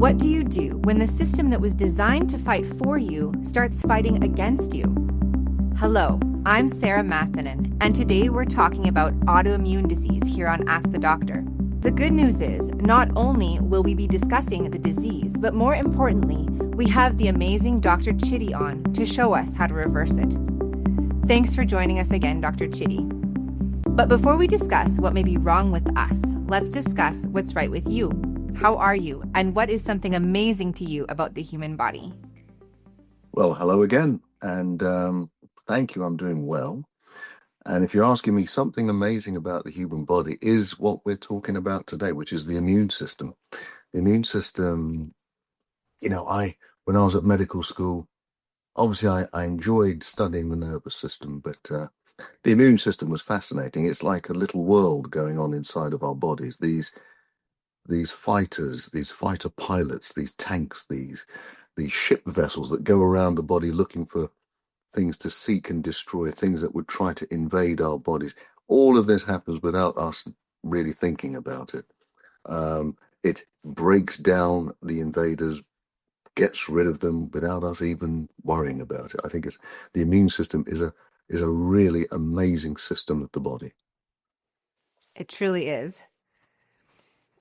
What do you do when the system that was designed to fight for you starts fighting against you? Hello, I'm Sarah Maattanen, and today we're talking about autoimmune disease here on Ask the Doctor. The good news is, not only will we be discussing the disease, but more importantly, we have the amazing Dr. Chidi on to show us how to reverse it. Thanks for joining us again, Dr. Chidi. But before we discuss what may be wrong with us, let's discuss what's right with you. How are you, and what is something amazing to you about the human body? Well, hello again, and thank you. I'm doing well. And if you're asking me, something amazing about the human body is what we're talking about today, which is the immune system. The immune system, when I was at medical school, obviously I enjoyed studying the nervous system, but the immune system was fascinating. It's like a little world going on inside of our bodies. These fighters, these fighter pilots, these tanks, these ship vessels that go around the body looking for things to seek and destroy, things that would try to invade our bodies. All of this happens without us really thinking about it. It breaks down the invaders, gets rid of them without us even worrying about it. I think the immune system is a really amazing system of the body. It truly is.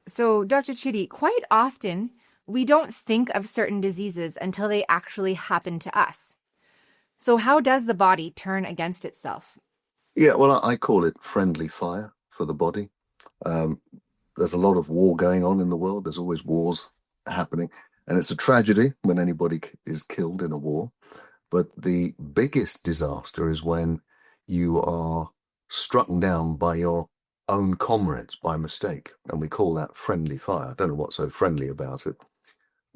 So, Dr. Chidi, quite often we don't think of certain diseases until they actually happen to us. So how does the body turn against itself? Yeah, well, I call it friendly fire for the body. There's a lot of war going on in the world. There's always wars happening. And it's a tragedy when anybody is killed in a war. But the biggest disaster is when you are struck down by your own comrades by mistake. And we call that friendly fire. I don't know what's so friendly about it.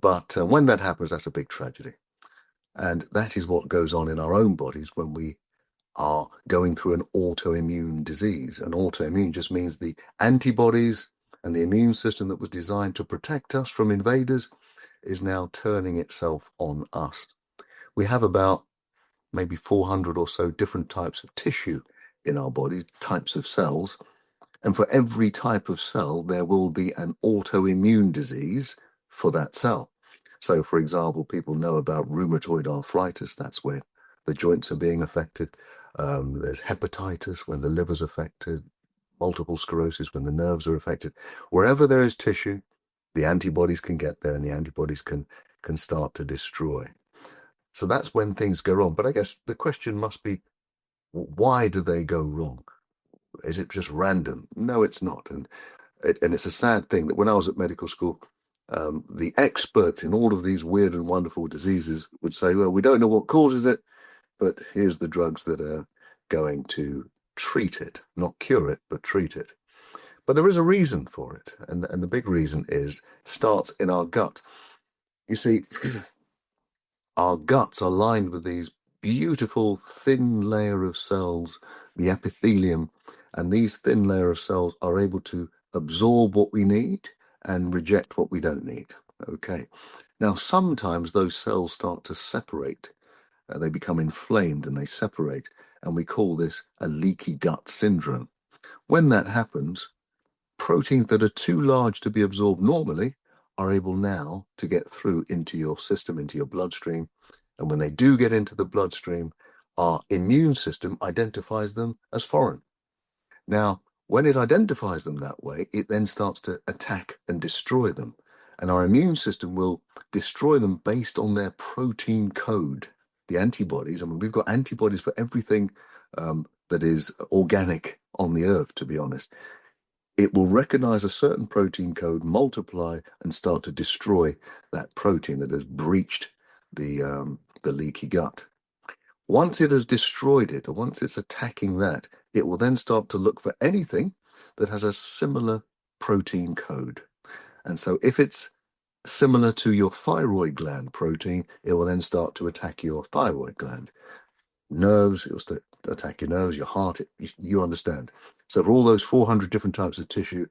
But when that happens, that's a big tragedy. And that is what goes on in our own bodies when we are going through an autoimmune disease. And autoimmune just means the antibodies and the immune system that was designed to protect us from invaders is now turning itself on us. We have about maybe 400 or so different types of tissue in our bodies, types of cells. And for every type of cell, there will be an autoimmune disease for that cell. So, for example, people know about rheumatoid arthritis. That's where the joints are being affected. There's hepatitis when the liver's affected, multiple sclerosis when the nerves are affected. Wherever there is tissue, the antibodies can get there and the antibodies can start to destroy. So that's when things go wrong. But I guess the question must be, why do they go wrong? Is it just random? No, it's not. And it's a sad thing that when I was at medical school, the experts in all of these weird and wonderful diseases would say, well, we don't know what causes it, but here's the drugs that are going to treat it, not cure it, but treat it. But there is a reason for it. And the big reason starts in our gut. You see, our guts are lined with these beautiful thin layer of cells, the epithelium, and these thin layer of cells are able to absorb what we need and reject what we don't need. Okay. Now, sometimes those cells start to separate. They become inflamed and they separate. And we call this a leaky gut syndrome. When that happens, proteins that are too large to be absorbed normally are able now to get through into your system, into your bloodstream. And when they do get into the bloodstream, our immune system identifies them as foreign. Now, when it identifies them that way, it then starts to attack and destroy them. And our immune system will destroy them based on their protein code, the antibodies. I mean, we've got antibodies for everything that is organic on the earth, to be honest. It will recognize a certain protein code, multiply, and start to destroy that protein that has breached the leaky gut. Once it has destroyed it, or once it's attacking that, it will then start to look for anything that has a similar protein code. And so if it's similar to your thyroid gland protein, it will then start to attack your thyroid gland. Nerves, it will attack your nerves, your heart, you understand. So for all those 400 different types of tissue,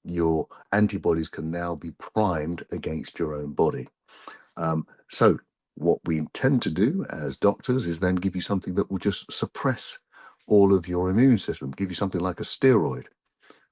your antibodies can now be primed against your own body. So what we tend to do as doctors is then give you something that will just suppress all of your immune system, give you something like a steroid.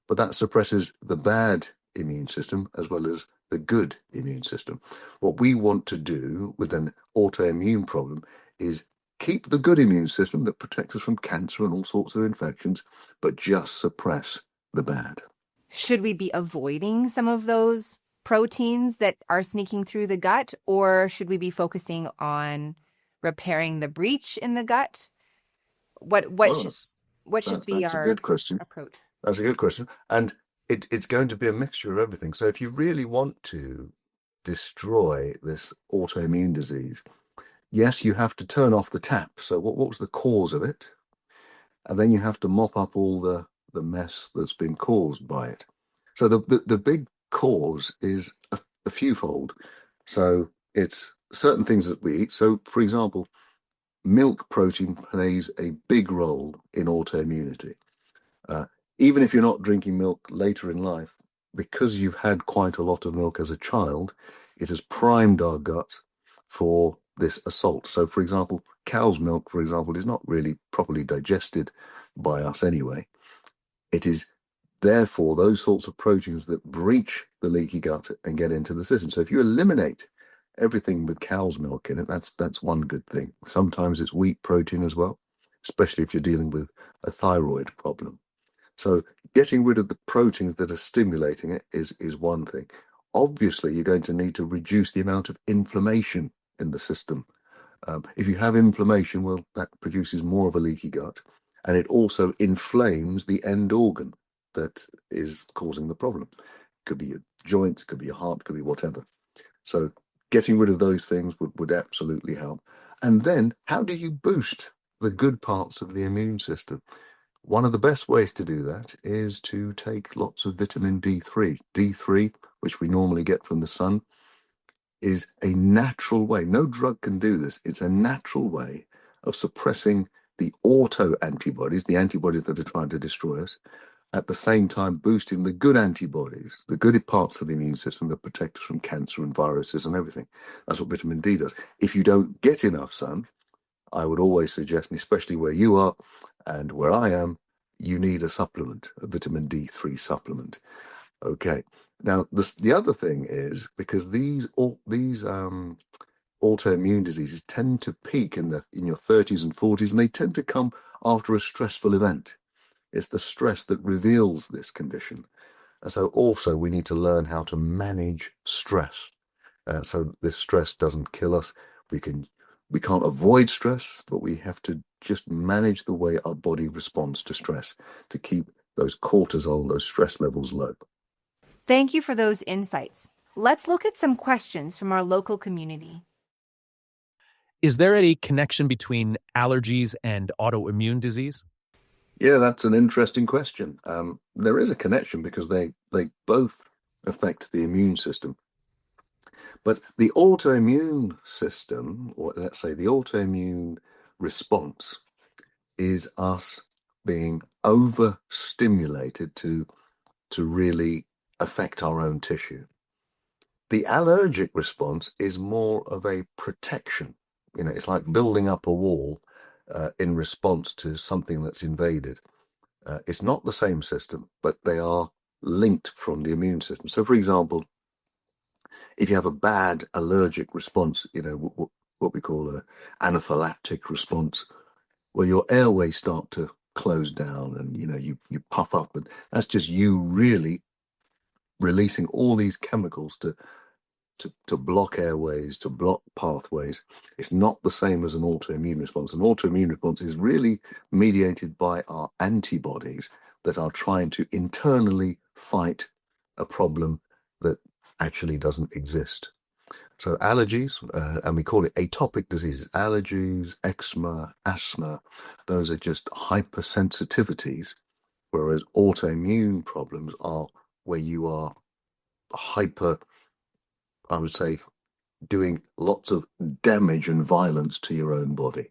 But that suppresses the bad immune system as well as the good immune system. What we want to do with an autoimmune problem is keep the good immune system that protects us from cancer and all sorts of infections, but just suppress the bad. Should we be avoiding some of those proteins that are sneaking through the gut, or should we be focusing on repairing the breach in the gut? What Well, should be that's a our good question. approach? That's a good question. And it's going to be a mixture of everything. So if you really want to destroy this autoimmune disease, yes, you have to turn off the tap. So what was the cause of it? And then you have to mop up all the mess that's been caused by it. So the big cause is a fewfold. So it's certain things that we eat. So, for example, milk protein plays a big role in autoimmunity. Uh, Even if you're not drinking milk later in life, because you've had quite a lot of milk as a child, it has primed our gut for this assault. So, for example, cow's milk, for example, is not really properly digested by us anyway. It is therefore those sorts of proteins that breach the leaky gut and get into the system. So if you eliminate everything with cow's milk in it, that's one good thing. Sometimes it's wheat protein as well, especially if you're dealing with a thyroid problem. So getting rid of the proteins that are stimulating it is one thing. Obviously, you're going to need to reduce the amount of inflammation in the system. If you have inflammation, well, that produces more of a leaky gut, and it also inflames the end organ that is causing the problem. Could be a joint, could be a heart, could be whatever. So getting rid of those things would absolutely help. And then how do you boost the good parts of the immune system? One of the best ways to do that is to take lots of vitamin D3. D3, which we normally get from the sun, is a natural way. No drug can do this. It's a natural way of suppressing the auto antibodies, the antibodies that are trying to destroy us, at the same time boosting the good antibodies, the good parts of the immune system that protect us from cancer and viruses and everything. That's what vitamin D does. If you don't get enough sun, I would always suggest, and especially where you are and where I am, you need a supplement, a vitamin D3 supplement. Okay. Now, the other thing is because these autoimmune diseases tend to peak in your 30s and 40s, and they tend to come after a stressful event. It's the stress that reveals this condition. And so also we need to learn how to manage stress. So this stress doesn't kill us. We can't avoid stress, but we have to just manage the way our body responds to stress to keep those cortisol, those stress levels low. Thank you for those insights. Let's look at some questions from our local community. Is there any connection between allergies and autoimmune disease? Yeah, that's an interesting question. There is a connection because they both affect the immune system. But the autoimmune system, or let's say the autoimmune response, is us being overstimulated to really affect our own tissue. The allergic response is more of a protection. It's like building up a wall in response to something that's invaded. It's not the same system, but they are linked from the immune system. So, for example, if you have a bad allergic response, what we call an anaphylactic response, where your airways start to close down and you puff up, and that's just you really releasing all these chemicals to block airways, to block pathways. It's not the same as an autoimmune response. An autoimmune response is really mediated by our antibodies that are trying to internally fight a problem that actually doesn't exist. So allergies, and we call it atopic diseases, allergies, eczema, asthma, those are just hypersensitivities, whereas autoimmune problems are where you are hyper, I would say, doing lots of damage and violence to your own body.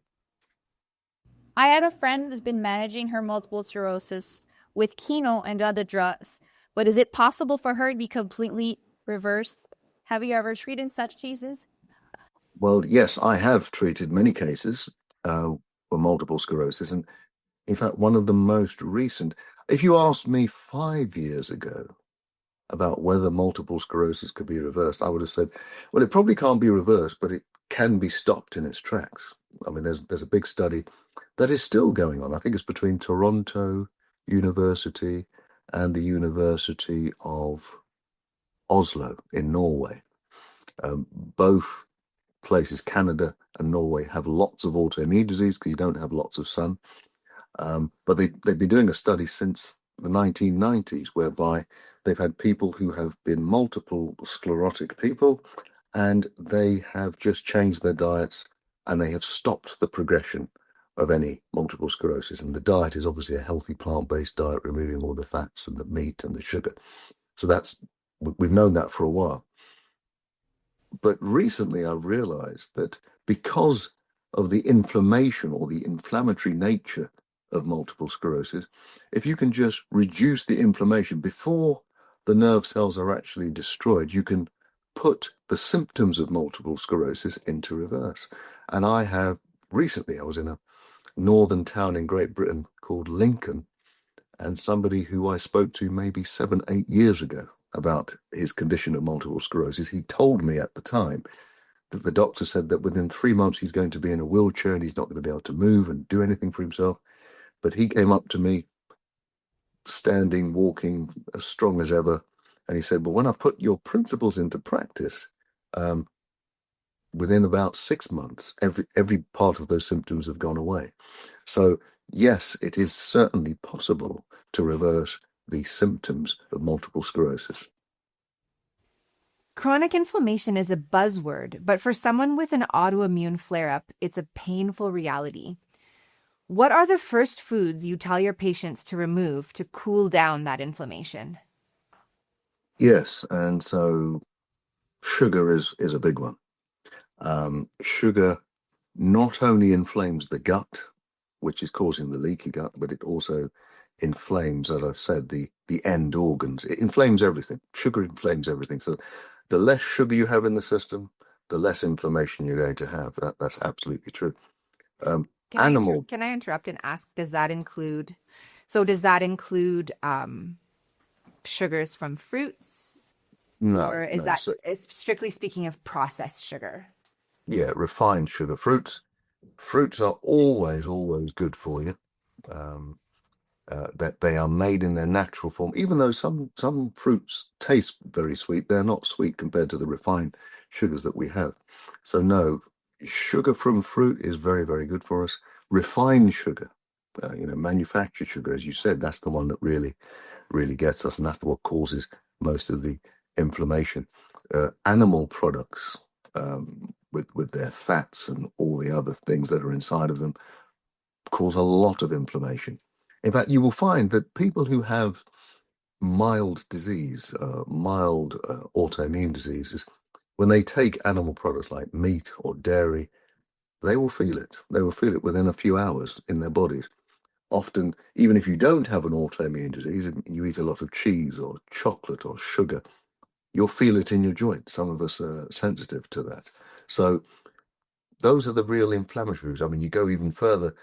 I had a friend who's been managing her multiple sclerosis with chemo and other drugs, but is it possible for her to be completely reversed? Have you ever treated such cases? Well, yes, I have treated many cases for multiple sclerosis. And in fact, one of the most recent, if you asked me 5 years ago, about whether multiple sclerosis could be reversed, I would have said, well, it probably can't be reversed, but it can be stopped in its tracks. I mean, there's a big study that is still going on. I think it's between Toronto University and the University of Oslo in Norway. Both places, Canada and Norway, have lots of autoimmune disease because you don't have lots of sun. But they've been doing a study since the 1990s whereby they've had people who have been multiple sclerotic people, and they have just changed their diets and they have stopped the progression of any multiple sclerosis. And the diet is obviously a healthy plant-based diet, removing all the fats and the meat and the sugar. So we've known that for a while. But recently I've realized that because of the inflammation or the inflammatory nature of multiple sclerosis, if you can just reduce the inflammation before the nerve cells are actually destroyed, you can put the symptoms of multiple sclerosis into reverse. And I was in a northern town in Great Britain called Lincoln, and somebody who I spoke to maybe 7-8 years ago about his condition of multiple sclerosis, he told me at the time that the doctor said that within 3 months he's going to be in a wheelchair and he's not going to be able to move and do anything for himself. But he came up to me, standing, walking, as strong as ever, and he said, well, when I put your principles into practice, within about 6 months, every part of those symptoms have gone away. So yes, it is certainly possible to reverse the symptoms of multiple sclerosis. Chronic inflammation is a buzzword, but for someone with an autoimmune flare-up, it's a painful reality. What are the first foods you tell your patients to remove to cool down that inflammation? Yes, and so sugar is a big one. Sugar not only inflames the gut, which is causing the leaky gut, but it also inflames, as I've said, the end organs. It inflames everything. Sugar inflames everything. So the less sugar you have in the system, the less inflammation you're going to have. That's absolutely true. Can I interrupt and ask, does that include sugars from fruits? No. Or is that strictly speaking of processed sugar? Yeah, refined sugar. Fruits are always good for you. That they are made in their natural form. Even though some fruits taste very sweet, they're not sweet compared to the refined sugars that we have. So no, sugar from fruit is very, very good for us. Refined sugar, manufactured sugar, as you said, that's the one that really, really gets us, and that's what causes most of the inflammation. Animal products, with their fats and all the other things that are inside of them, cause a lot of inflammation. In fact, you will find that people who have mild disease, mild autoimmune diseases, when they take animal products like meat or dairy, they will feel it. They will feel it within a few hours in their bodies. Often, even if you don't have an autoimmune disease and you eat a lot of cheese or chocolate or sugar, you'll feel it in your joints. Some of us are sensitive to that. So those are the real inflammatory foods. I mean, you go even further,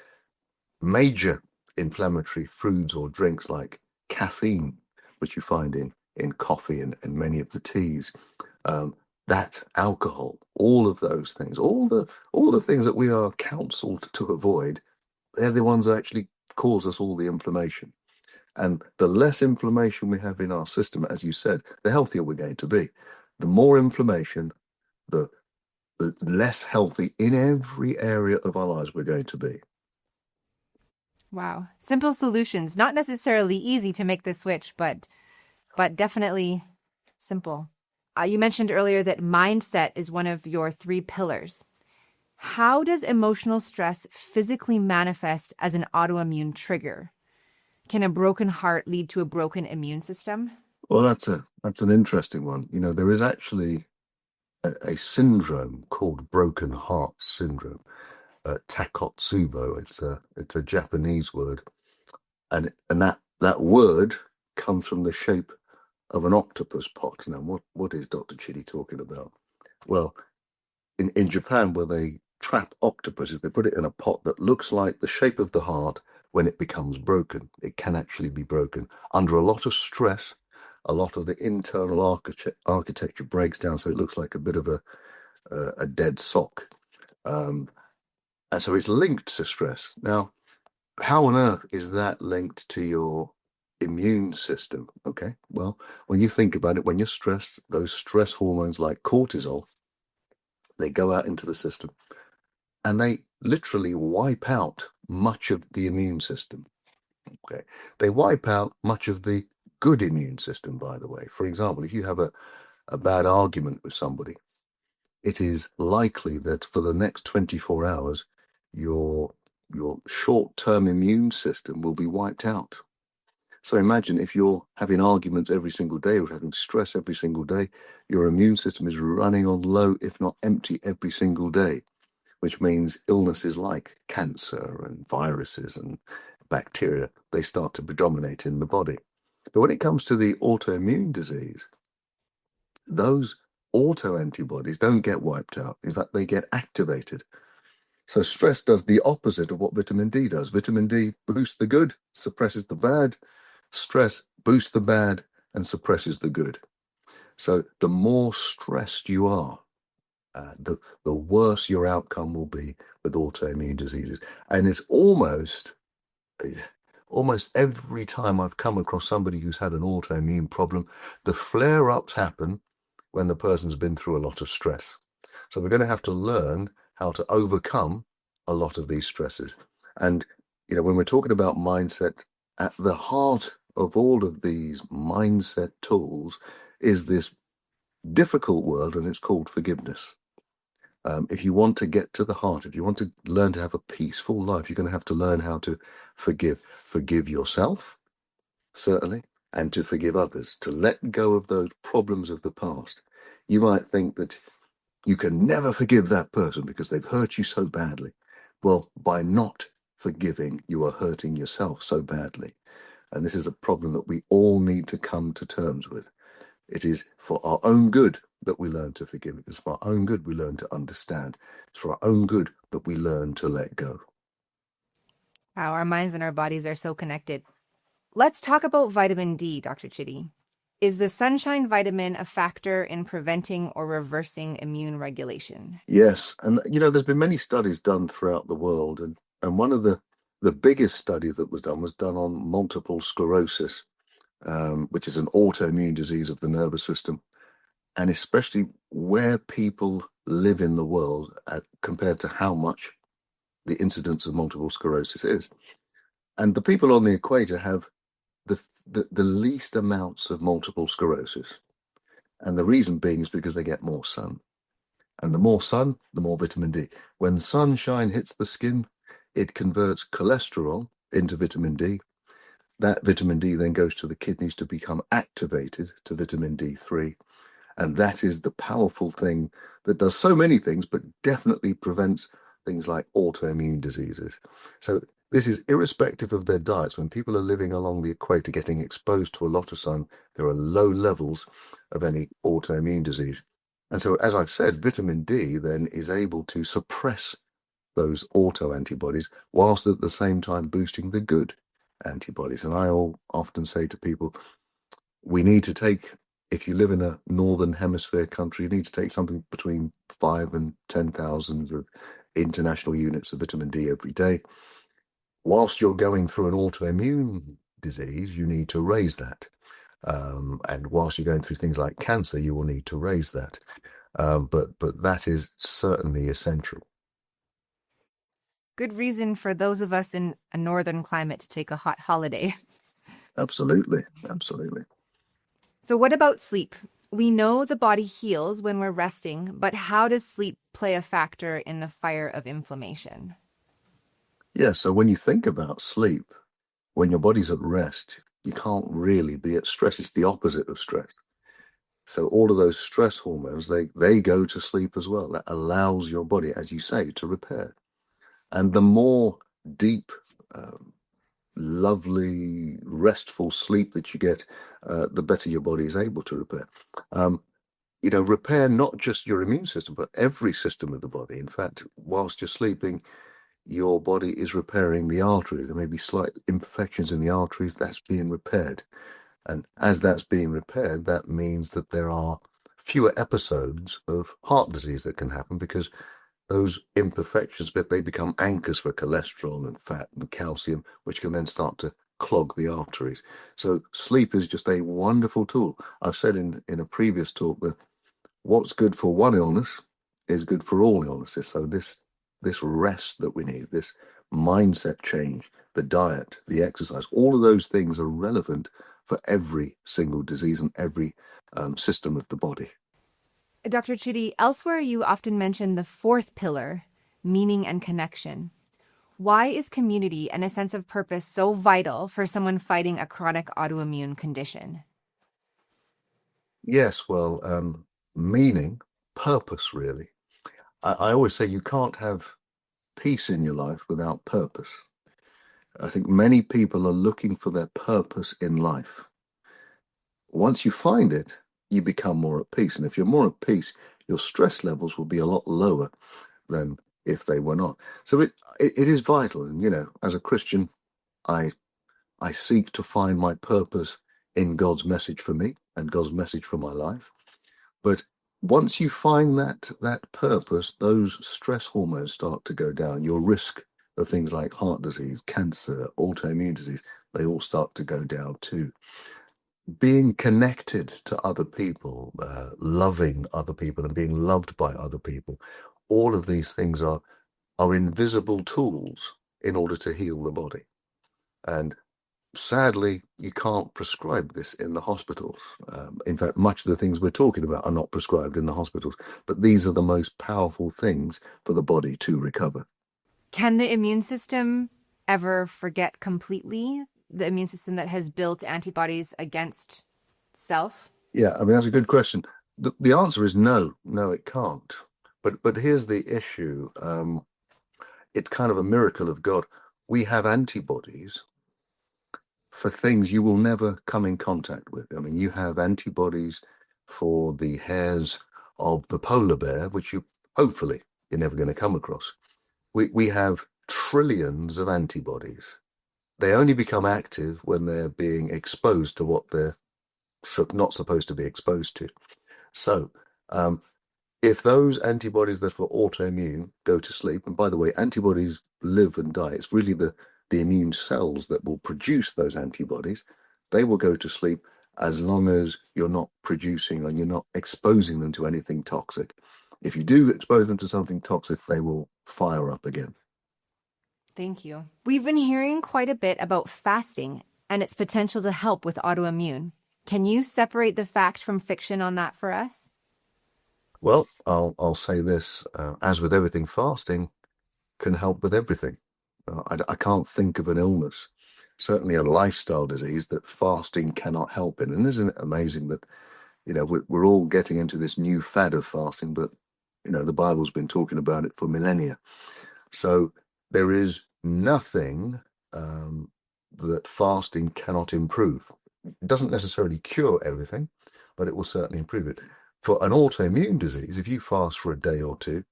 major inflammatory foods or drinks like caffeine, which you find in coffee and many of the teas, that alcohol, all of those things, all the things that we are counseled to avoid, they're the ones that actually cause us all the inflammation. And the less inflammation we have in our system, as you said, the healthier we're going to be. The more inflammation, the less healthy in every area of our lives we're going to be. Wow. Simple solutions. Not necessarily easy to make the switch, but definitely simple. You mentioned earlier that mindset is one of your 3 pillars. How does emotional stress physically manifest as an autoimmune trigger? Can a broken heart lead to a broken immune system? Well, that's an interesting one. There is actually a syndrome called broken heart syndrome, Takotsubo. It's a Japanese word, and that word comes from the shape of an octopus pot. What is Dr. Chidi talking about? Well, in Japan, where they trap octopuses, they put it in a pot that looks like the shape of the heart. When it becomes broken, it can actually be broken under a lot of stress, a lot of the internal architecture breaks down, so it looks like a bit of a dead sock. And so it's linked to stress. Now, how on earth is that linked to your immune system? Okay, well, when you think about it, when you're stressed, those stress hormones like cortisol, they go out into the system and they literally wipe out much of the immune system. Okay, they wipe out much of the good immune system, by the way. For example, if you have a bad argument with somebody, it is likely that for the next 24 hours, your short-term immune system will be wiped out. So imagine if you're having arguments every single day or having stress every single day, your immune system is running on low, if not empty, every single day, which means illnesses like cancer and viruses and bacteria, they start to predominate in the body. But when it comes to the autoimmune disease, those autoantibodies don't get wiped out. In fact, they get activated. So stress does the opposite of what vitamin D does. Vitamin D boosts the good, suppresses the bad. Stress boosts the bad and suppresses the good. So the more stressed you are, the worse your outcome will be with autoimmune diseases. And it's almost every time I've come across somebody who's had an autoimmune problem, the flare-ups happen when the person's been through a lot of stress. So we're going to have to learn how to overcome a lot of these stresses. And, when we're talking about mindset, at the heart of all of these mindset tools is this difficult word, and it's called forgiveness. If you want to get to the heart, if you want to learn to have a peaceful life, you're going to have to learn how to forgive. Forgive yourself, certainly, and to forgive others, to let go of those problems of the past. You might think that you can never forgive that person because they've hurt you so badly. Well, by not forgiving, you are hurting yourself so badly. And this is a problem that we all need to come to terms with. It is for our own good that we learn to forgive. It's for our own good we learn to understand. It's for our own good that we learn to let go. Wow, our minds and our bodies are so connected. Let's talk about vitamin D, Dr. Chidi. Is the sunshine vitamin a factor in preventing or reversing immune regulation? Yes. And, there's been many studies done throughout the world. And one of the biggest study that was done on multiple sclerosis, which is an autoimmune disease of the nervous system, and especially where people live in the world compared to how much the incidence of multiple sclerosis is. And the people on the equator have the least amounts of multiple sclerosis. And the reason being is because they get more sun. And the more sun, the more vitamin D. When sunshine hits the skin, it converts cholesterol into vitamin D. That vitamin D then goes to the kidneys to become activated to vitamin D3. And that is the powerful thing that does so many things, but definitely prevents things like autoimmune diseases. So this is irrespective of their diets. When people are living along the equator, getting exposed to a lot of sun, there are low levels of any autoimmune disease. And so, as I've said, vitamin D then is able to suppress those autoantibodies whilst at the same time boosting the good antibodies. And I often say to people, we need to take, if you live in a northern hemisphere country, you need to take something between 5 and 10,000 of international units of vitamin D every day. Whilst you're going through an autoimmune disease, you need to raise that. And whilst you're going through things like cancer, you will need to raise that. But that is certainly essential. Good reason for those of us in a northern climate to take a hot holiday. Absolutely. Absolutely. So what about sleep? We know the body heals when we're resting, but how does sleep play a factor in the fire of inflammation? Yeah, so when you think about sleep, when your body's at rest, you can't really be at stress. It's the opposite of stress. So all of those stress hormones, they go to sleep as well. That allows your body, as you say, to repair. And the more deep, lovely, restful sleep that you get, the better your body is able to repair. Repair not just your immune system, but every system of the body. In fact, whilst you're sleeping, your body is repairing the arteries. There may be slight imperfections in the arteries. That's being repaired. And as that's being repaired, that means that there are fewer episodes of heart disease that can happen, because those imperfections, they become anchors for cholesterol and fat and calcium, which can then start to clog the arteries. So sleep is just a wonderful tool. I've said in a previous talk that what's good for one illness is good for all illnesses. So this rest that we need, this mindset change, the diet, the exercise, all of those things are relevant for every single disease and every system of the body. Dr. Chidi, elsewhere you often mention the fourth pillar, meaning and connection. Why is community and a sense of purpose so vital for someone fighting a chronic autoimmune condition? Yes, well, meaning, purpose, really. I always say you can't have peace in your life without purpose. I think many people are looking for their purpose in life. Once you find it, you become more at peace. And if you're more at peace, your stress levels will be a lot lower than if they were not. So it is vital. And, you know, as a Christian, I seek to find my purpose in God's message for me and God's message for my life. But once you find that purpose, those stress hormones start to go down. Your risk of things like heart disease, cancer, autoimmune disease, they all start to go down too. Being connected to other people, loving other people and being loved by other people, all of these things are invisible tools in order to heal the body. And sadly, you can't prescribe this in the hospitals. In fact, much of the things we're talking about are not prescribed in the hospitals, but these are the most powerful things for the body to recover. Can the immune system ever forget completely? The immune system that has built antibodies against self? Yeah, I mean, that's a good question. The answer is no, it can't. But here's the issue. It's kind of a miracle of God. We have antibodies for things you will never come in contact with. I mean, you have antibodies for the hairs of the polar bear, which hopefully you're never going to come across. We have trillions of antibodies. They only become active when they're being exposed to what they're not supposed to be exposed to. So if those antibodies that are for autoimmune go to sleep, and by the way, antibodies live and die, it's really the immune cells that will produce those antibodies. They will go to sleep as long as you're not producing and you're not exposing them to anything toxic. If you do expose them to something toxic, they will fire up again. Thank you. We've been hearing quite a bit about fasting and its potential to help with autoimmune. Can you separate the fact from fiction on that for us? Well, I'll say this, as with everything, fasting can help with everything. I can't think of an illness, certainly a lifestyle disease, that fasting cannot help in. And isn't it amazing that, you know, we're all getting into this new fad of fasting, but, you know, the Bible's been talking about it for millennia. So there is nothing that fasting cannot improve. It doesn't necessarily cure everything, but it will certainly improve it. For an autoimmune disease, if you fast for a day or two,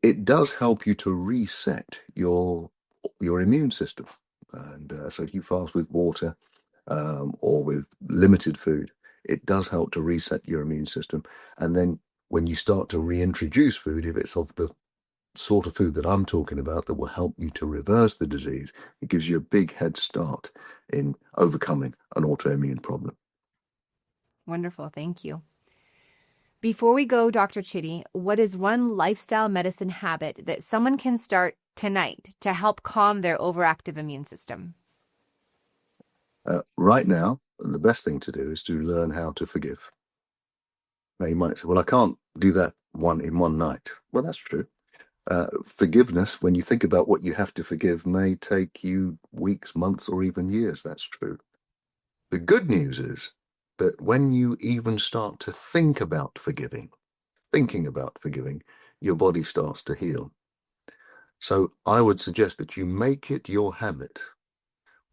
it does help you to reset your immune system. And so if you fast with water or with limited food, it does help to reset your immune system. And then when you start to reintroduce food, if it's of the sort of food that I'm talking about that will help you to reverse the disease, it gives you a big head start in overcoming an autoimmune problem. Wonderful. Thank you. Before we go, Dr. Chidi, what is one lifestyle medicine habit that someone can start tonight to help calm their overactive immune system? Right now, the best thing to do is to learn how to forgive. Now, you might say, well, I can't do that in one night. Well, that's true. Forgiveness, when you think about what you have to forgive, may take you weeks, months, or even years. That's true. The good news is that when you even start to thinking about forgiving, your body starts to heal. So I would suggest that you make it your habit.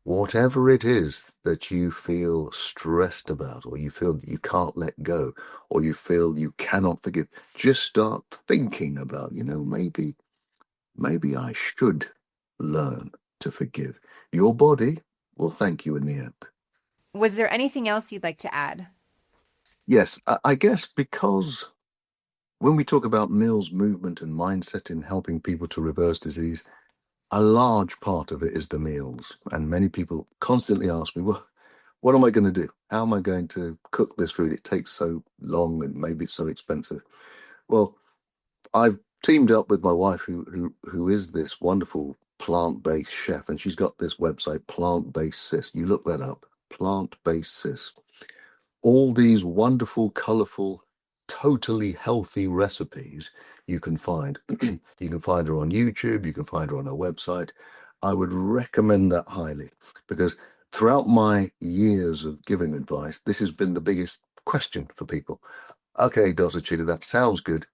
Whatever it is that you feel stressed about, or you feel that you can't let go, or you feel you cannot forgive, just start thinking about, maybe I should learn to forgive. Your body will thank you in the end. Was there anything else you'd like to add? Yes, I guess because when we talk about Mill's movement and mindset in helping people to reverse disease, a large part of it is the meals. And many people constantly ask me, well, what am I going to do? How am I going to cook this food? It takes so long and maybe it's so expensive. Well, I've teamed up with my wife, who is this wonderful plant-based chef, and she's got this website, Plant-Based Sis. You look that up, Plant-Based Sis. All these wonderful, colorful, totally healthy recipes you can find. You can find her on YouTube, you can find her on her website. I would recommend that highly because throughout my years of giving advice, this has been the biggest question for people. Okay, Dr. Chidi, that sounds good,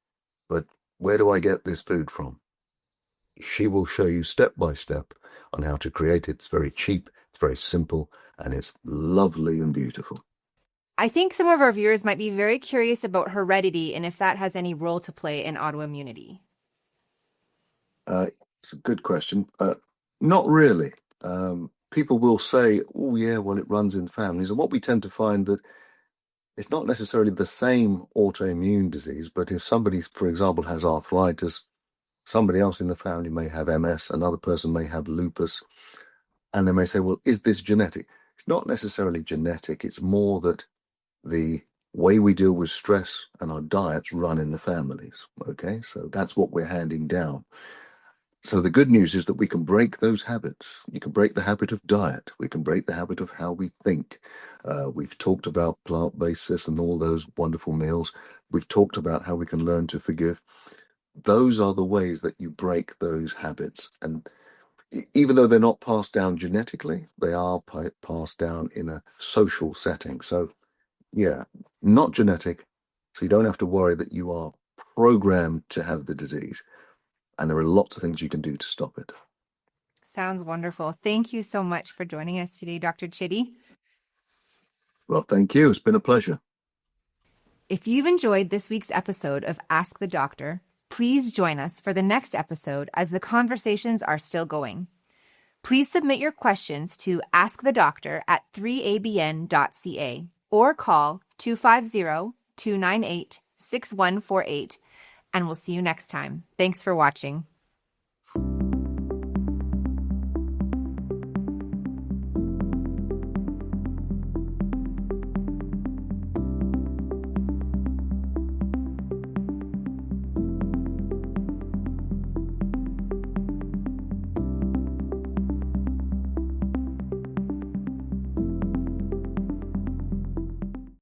but where do I get this food from? She will show you step by step on how to create it. It's very cheap, it's very simple, and it's lovely and beautiful. I think some of our viewers might be very curious about heredity and if that has any role to play in autoimmunity. It's a good question. Not really. People will say, oh, yeah, well, it runs in families. And what we tend to find that it's not necessarily the same autoimmune disease, but if somebody, for example, has arthritis, somebody else in the family may have MS, another person may have lupus, and they may say, well, is this genetic? It's not necessarily genetic. It's more that the way we deal with stress and our diets run in the families. Okay, so that's what we're handing down. So the good news is that we can break those habits. You can break the habit of diet. We can break the habit of how we think. We've talked about plant-based and all those wonderful meals. We've talked about how we can learn to forgive. Those are the ways that you break those habits. And even though they're not passed down genetically, they are passed down in a social setting. So yeah, not genetic. So you don't have to worry that you are programmed to have the disease. And there are lots of things you can do to stop it. Sounds wonderful. Thank you so much for joining us today, Dr. Chidi. Well, thank you. It's been a pleasure. If you've enjoyed this week's episode of Ask the Doctor, please join us for the next episode as the conversations are still going. Please submit your questions to askthedoctor@3abn.ca or call 250-298-6148, and we'll see you next time. Thanks for watching.